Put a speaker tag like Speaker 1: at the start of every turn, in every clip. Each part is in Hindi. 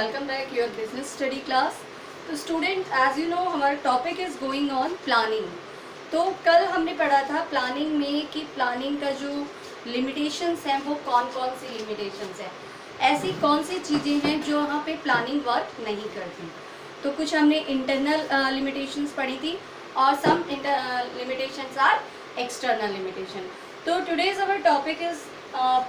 Speaker 1: Welcome back your business study class. तो स्टूडेंट, एज यू नो हमारा topic is going on planning. तो कल हमने पढ़ा था प्लानिंग में कि प्लानिंग का जो लिमिटेशंस हैं वो कौन कौन सी लिमिटेशंस हैं, ऐसी कौन सी चीज़ें हैं जो वहाँ पे प्लानिंग वर्क नहीं करती। तो कुछ हमने इंटरनल लिमिटेशंस पढ़ी थी और some limitations are external limitation. तो today's our topic is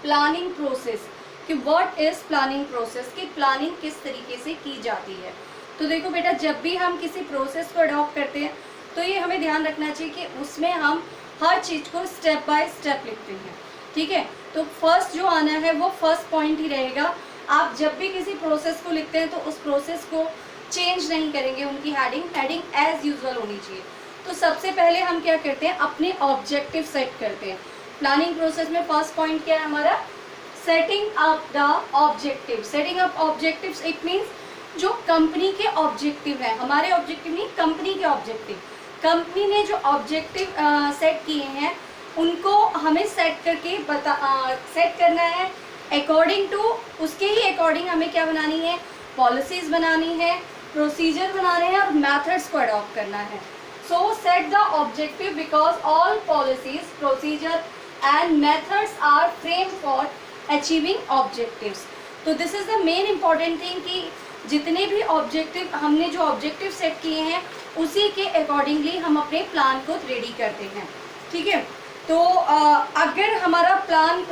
Speaker 1: planning process, कि व्हाट इज़ प्लानिंग प्रोसेस, कि प्लानिंग किस तरीके से की जाती है। तो देखो बेटा, जब भी हम किसी प्रोसेस को अडॉप्ट करते हैं तो ये हमें ध्यान रखना चाहिए कि उसमें हम हर चीज़ को स्टेप बाय स्टेप लिखते हैं। ठीक है, तो फर्स्ट जो आना है वो फर्स्ट पॉइंट ही रहेगा। आप जब भी किसी प्रोसेस को लिखते हैं तो उस प्रोसेस को चेंज नहीं करेंगे, उनकी हेडिंग एज यूजुअल होनी चाहिए। तो सबसे पहले हम क्या करते हैं, अपने ऑब्जेक्टिव सेट करते हैं। प्लानिंग प्रोसेस में फर्स्ट पॉइंट क्या है हमारा, setting up the objective. Setting up objectives it means जो कंपनी के ऑब्जेक्टिव हैं, हमारे ऑब्जेक्टिव नहीं, कंपनी के ऑब्जेक्टिव। कंपनी ने जो ऑब्जेक्टिव सेट किए हैं उनको हमें सेट करके सेट करना है। अकॉर्डिंग टू उसके ही अकॉर्डिंग हमें क्या बनानी है, पॉलिसीज बनानी है, प्रोसीजर बनाने हैं और मेथड्स को अडॉप्ट करना है। So set the objective because all policies, procedure and methods are frame for achieving objectives. तो this is the main important thing कि जितने भी ऑब्जेक्टिव हमने जो ऑब्जेक्टिव सेट किए हैं उसी के अकॉर्डिंगली हम अपने प्लान को रेडी करते हैं। ठीक है, तो अगर हमारा प्लान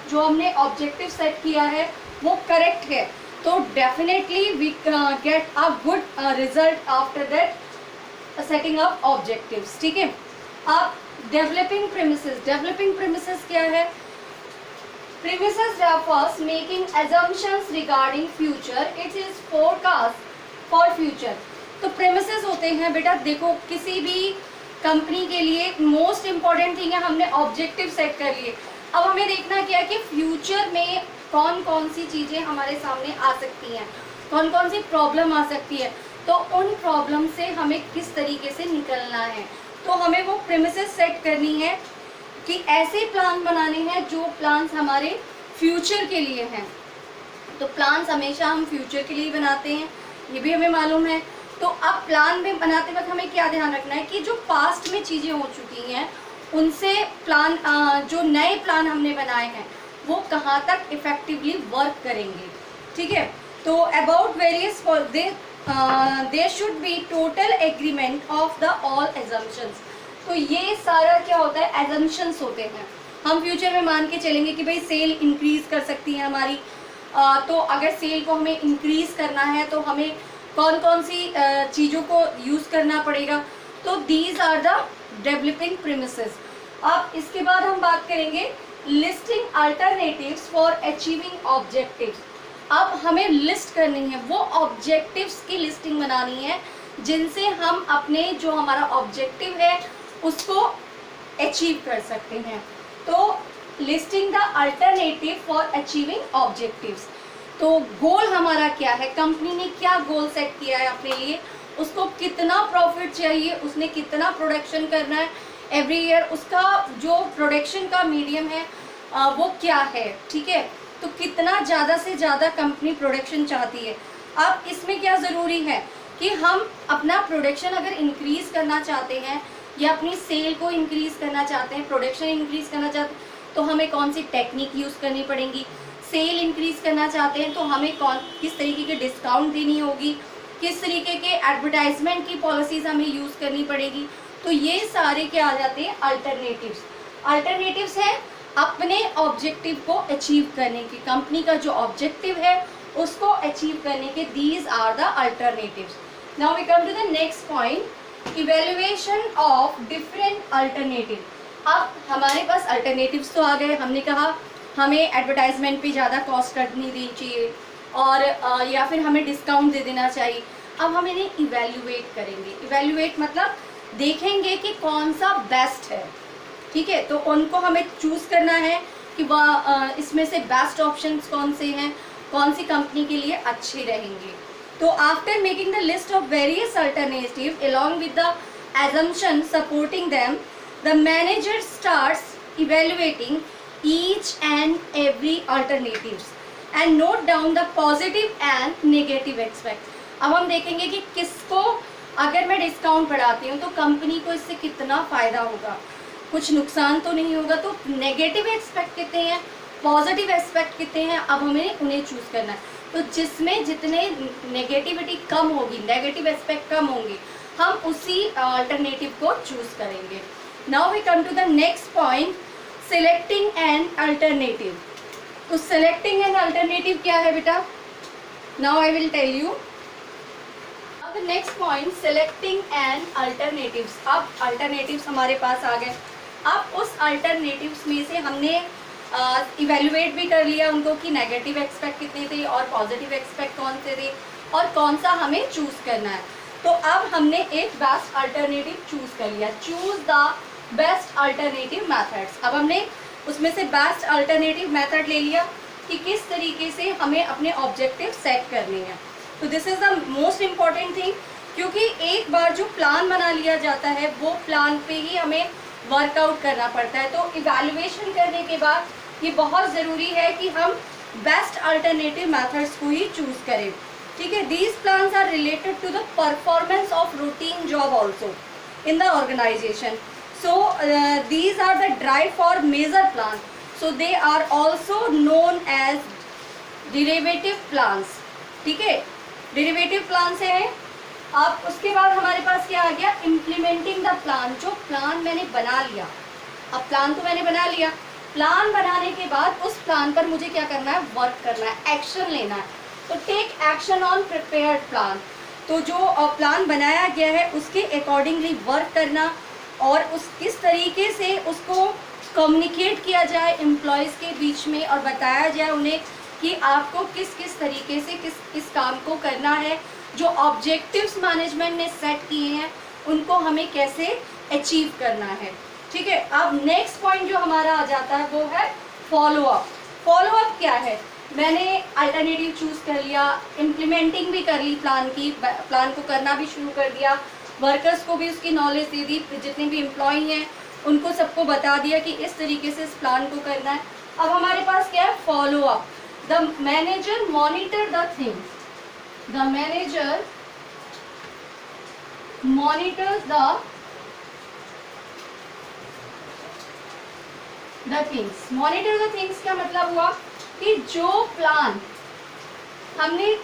Speaker 1: जो हमने ऑब्जेक्टिव सेट किया है वो करेक्ट है तो definitely we get a good result after that setting up objectives. ठीक है, अब डेवलपिंग प्रीमिसेस क्या है। Premises refers making assumptions regarding future. It is forecast for future. तो premises होते हैं बेटा, देखो किसी भी कंपनी के लिए मोस्ट इम्पॉर्टेंट थिंग है, हमने ऑब्जेक्टिव सेट कर लिए। अब हमें देखना क्या है कि फ्यूचर में कौन कौन सी चीज़ें हमारे सामने आ सकती हैं, कौन कौन सी प्रॉब्लम आ सकती है, तो उन प्रॉब्लम से हमें किस तरीके से निकलना है। तो हमें वो प्रेमिसेस सेट करनी है कि ऐसे प्लान बनाने हैं जो प्लान्स हमारे फ्यूचर के लिए हैं। तो प्लान्स हमेशा हम फ्यूचर के लिए बनाते हैं, ये भी हमें मालूम है। तो अब प्लान में बनाते वक्त हमें क्या ध्यान रखना है कि जो पास्ट में चीज़ें हो चुकी हैं उनसे प्लान जो नए प्लान हमने बनाए हैं वो कहाँ तक इफ़ेक्टिवली वर्क करेंगे। ठीक है, तो about various there should be total agreement of the all assumptions. तो ये सारा क्या होता है, एजम्पशंस होते हैं। हम फ्यूचर में मान के चलेंगे कि भाई सेल इंक्रीज़ कर सकती है हमारी, तो अगर सेल को हमें इंक्रीज़ करना है तो हमें कौन कौन सी चीज़ों को यूज़ करना पड़ेगा। तो these are the developing premises. अब इसके बाद हम बात करेंगे listing alternatives for achieving objectives. अब हमें लिस्ट करनी है, वो ऑब्जेक्टिव्स की लिस्टिंग बनानी है जिनसे हम अपने जो हमारा ऑब्जेक्टिव है उसको अचीव कर सकते हैं। तो listing the alternative for achieving objectives. तो गोल हमारा क्या है, कंपनी ने क्या गोल सेट किया है अपने लिए, उसको कितना प्रॉफिट चाहिए, उसने कितना प्रोडक्शन करना है एवरी ईयर, उसका जो प्रोडक्शन का मीडियम है वो क्या है। ठीक है, तो कितना ज़्यादा से ज़्यादा कंपनी प्रोडक्शन चाहती है। अब इसमें क्या ज़रूरी है कि हम अपना प्रोडक्शन अगर इंक्रीज़ करना चाहते हैं या अपनी सेल को इंक्रीज़ करना चाहते हैं, प्रोडक्शन इंक्रीज़ करना चाहते हैं तो हमें कौन सी टेक्निक यूज़ करनी पड़ेगी। सेल इंक्रीज़ करना चाहते हैं तो हमें किस तरीके के डिस्काउंट देनी होगी, किस तरीके के एडवर्टाइजमेंट की पॉलिसीज़ हमें यूज़ करनी पड़ेगी। तो ये सारे क्या आ जाते हैं, अल्टरनेटिव्स। अल्टरनेटिव्स हैं अपने ऑब्जेक्टिव को अचीव करने की, कंपनी का जो ऑब्जेक्टिव है उसको अचीव करने के, these are the alternatives. Now we come to the next point, evaluation of different alternative. अब हमारे पास अल्टरनेटिव्स तो आ गए, हमने कहा हमें एडवर्टाइजमेंट पे ज़्यादा कॉस्ट नहीं देनी चाहिए और या फिर हमें डिस्काउंट दे देना चाहिए। अब हम इन्हें इवेल्युएट करेंगे। इवेल्युएट मतलब देखेंगे कि कौन सा बेस्ट है। ठीक है, तो उनको हमें चूज़ करना है कि वह इसमें से बेस्ट ऑप्शंस कौन से हैं, कौन सी कंपनी के लिए अच्छे रहेंगे। तो after making the list of various alternative along with the assumption supporting them, the manager starts evaluating each and every alternatives. And note down the positive and negative aspect. अब हम देखेंगे कि किसको अगर मैं डिस्काउंट बढ़ाती हूँ तो कंपनी को इससे कितना फ़ायदा होगा, कुछ नुकसान तो नहीं होगा। तो नेगेटिव एस्पेक्ट कितने हैं, पॉजिटिव एस्पेक्ट कितने हैं, अब हमें उन्हें चूज़ करना है। तो जिसमें जितने नेगेटिविटी कम होगी, नेगेटिव एस्पेक्ट कम होंगे, हम उसी अल्टरनेटिव को चूज़ करेंगे। Now we come to the next point, selecting an alternative. तो सिलेक्टिंग एन अल्टरनेटिव क्या है बेटा, now I will tell you. The next point, selecting an alternatives. अब अल्टरनेटिव्स हमारे पास आ गए। अब उस अल्टरनेटिव्स में से हमने इवेल्युएट भी कर लिया उनको कि नेगेटिव एक्सपेक्ट कितने थे और पॉजिटिव एक्सपेक्ट कौन से थे और कौन सा हमें चूज़ करना है। तो अब हमने एक बेस्ट अल्टरनेटिव चूज़ कर लिया, choose the best alternative methods. अब हमने उसमें से बेस्ट अल्टरनेटिव मेथड ले लिया कि किस तरीके से हमें अपने ऑब्जेक्टिव सेट करने हैं। तो this is the most important thing, क्योंकि एक बार जो प्लान बना लिया जाता है वो प्लान पे ही हमें वर्कआउट करना पड़ता है। तो इवैल्यूएशन करने के बाद ये बहुत ज़रूरी है कि हम बेस्ट अल्टरनेटिव मेथड्स को ही चूज़ करें, ठीक है। These plans are related to the performance of routine job also in the organisation. So these are the drive for major plan, so they are also known as derivative plans, ठीक है। डेरिवेटिव प्लान से है। अब उसके बाद हमारे पास क्या आ गया, इम्प्लीमेंटिंग द प्लान। जो प्लान मैंने बना लिया, अब प्लान तो मैंने बना लिया, प्लान बनाने के बाद उस प्लान पर मुझे क्या करना है, वर्क करना है, एक्शन लेना है। तो take action on prepared plan. तो जो प्लान बनाया गया है उसके अकॉर्डिंगली वर्क करना और उस किस तरीके से उसको कम्युनिकेट किया जाए एम्प्लॉयज़ के बीच में और बताया जाए उन्हें कि आपको किस किस तरीके से किस काम को करना है, जो ऑब्जेक्टिव्स मैनेजमेंट ने सेट किए हैं उनको हमें कैसे अचीव करना है, ठीक है। अब नेक्स्ट पॉइंट जो हमारा आ जाता है वो है फॉलो अप। फॉलो अप क्या है, मैंने अल्टरनेटिव चूज़ कर लिया, इम्प्लीमेंटिंग भी कर ली प्लान की, प्लान को करना भी शुरू कर दिया, वर्कर्स को भी उसकी नॉलेज दे दी, जितने भी एम्प्लॉय हैं उनको सबको बता दिया कि इस तरीके से इस प्लान को करना है। अब हमारे पास क्या है, follow up. The manager monitor the things. The manager monitors the things. Monitor the things क्या मतलब हुआ कि जो प्लान हमने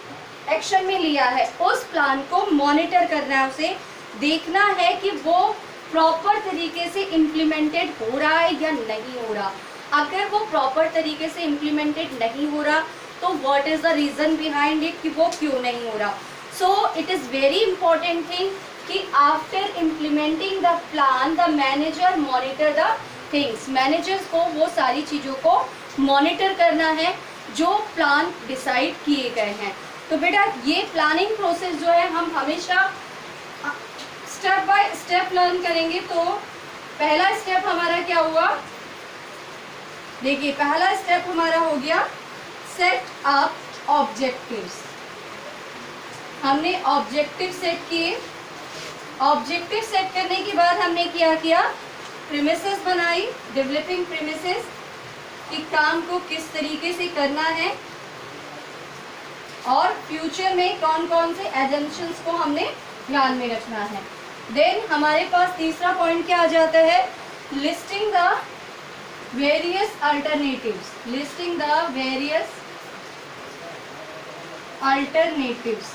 Speaker 1: एक्शन में लिया है उस प्लान को मॉनिटर करना है, उसे देखना है कि वो प्रॉपर तरीके से इम्प्लीमेंटेड हो रहा है या नहीं हो रहा। अगर वो प्रॉपर तरीके से इम्प्लीमेंटेड नहीं हो रहा तो what is the reason behind it, कि वो क्यों नहीं हो रहा। So it is very important thing कि after implementing the plan the manager monitor the things. Managers को वो सारी चीज़ों को मॉनिटर करना है जो प्लान डिसाइड किए गए हैं। तो बेटा ये प्लानिंग प्रोसेस जो है हम हमेशा स्टेप बाय स्टेप लर्न करेंगे। तो पहला स्टेप हमारा क्या हुआ, देखिए पहला स्टेप हमारा हो गया सेट अप ऑब्जेक्टिव्स। हमने ऑब्जेक्टिव सेट किए, ऑब्जेक्टिव सेट करने के बाद हमने क्या किया, प्रीमिसेस बनाई, डेवलपिंग प्रीमिसेस कि काम को किस तरीके से करना है और फ्यूचर में कौन कौन से एजम्पशंस को हमने ध्यान में रखना है। देन हमारे पास तीसरा पॉइंट क्या आ जाता है, listing the various alternatives. Listing the various alternatives,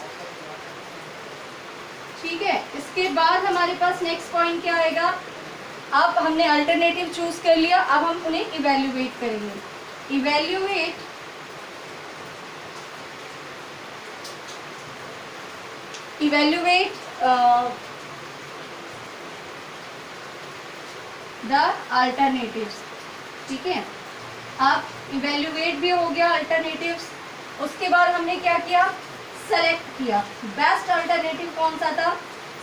Speaker 1: ठीक है। इसके बाद हमारे पास नेक्स्ट पॉइंट क्या आएगा, अब हमने अल्टरनेटिव चूज कर लिया, अब हम उन्हें इवेल्युएट करेंगे। इवेल्युएट द अल्टरनेटिव्स, ठीक है। अब इवेल्युएट भी हो गया अल्टरनेटिव्स। उसके बाद हमने क्या किया, सेलेक्ट किया। बेस्ट अल्टरनेटिव कौन सा था,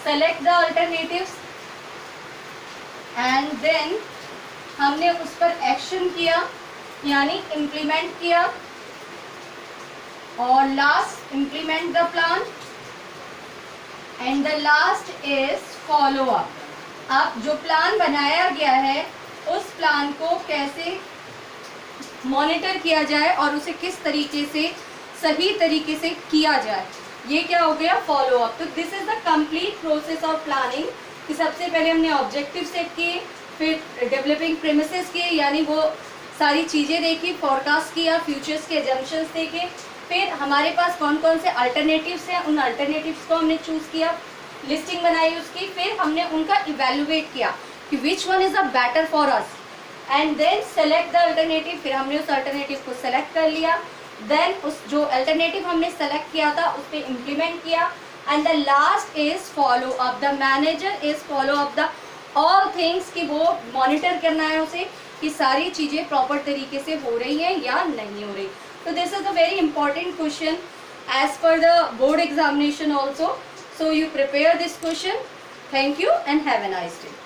Speaker 1: select the alternatives and then हमने उस पर एक्शन किया यानी इम्प्लीमेंट किया और last implement the plan and the last is follow up. अब जो प्लान बनाया गया है उस प्लान को कैसे मॉनिटर किया जाए और उसे किस तरीके से सही तरीके से किया जाए, ये क्या हो गया, फॉलो अप। तो this is the complete process of planning कि सबसे पहले हमने ऑब्जेक्टिव सेट किए, फिर डेवलपिंग प्रेमिसेस किए, यानी वो सारी चीज़ें देखी, फोरकास्ट किया, फ्यूचर्स के एजम्पशंस देखे, फिर हमारे पास कौन कौन से अल्टरनेटिव्स हैं, उन अल्टरनेटिव्स को हमने चूज़ किया, लिस्टिंग बनाई उसकी, फिर हमने उनका इवेलुएट किया कि which one is a better for us, and then select the alternative. फिर हमने उस अल्टरनेटिव को सेलेक्ट कर लिया, देन उस जो अल्टरनेटिव हमने सेलेक्ट किया था उस पर इम्प्लीमेंट किया, and the last is follow up. The manager is follow up the all things कि वो मॉनिटर करना है उसे कि सारी चीज़ें प्रॉपर तरीके से हो रही हैं या नहीं हो रही। तो this is a very important question as per the board examination also, so you prepare this question. Thank you and have a nice day.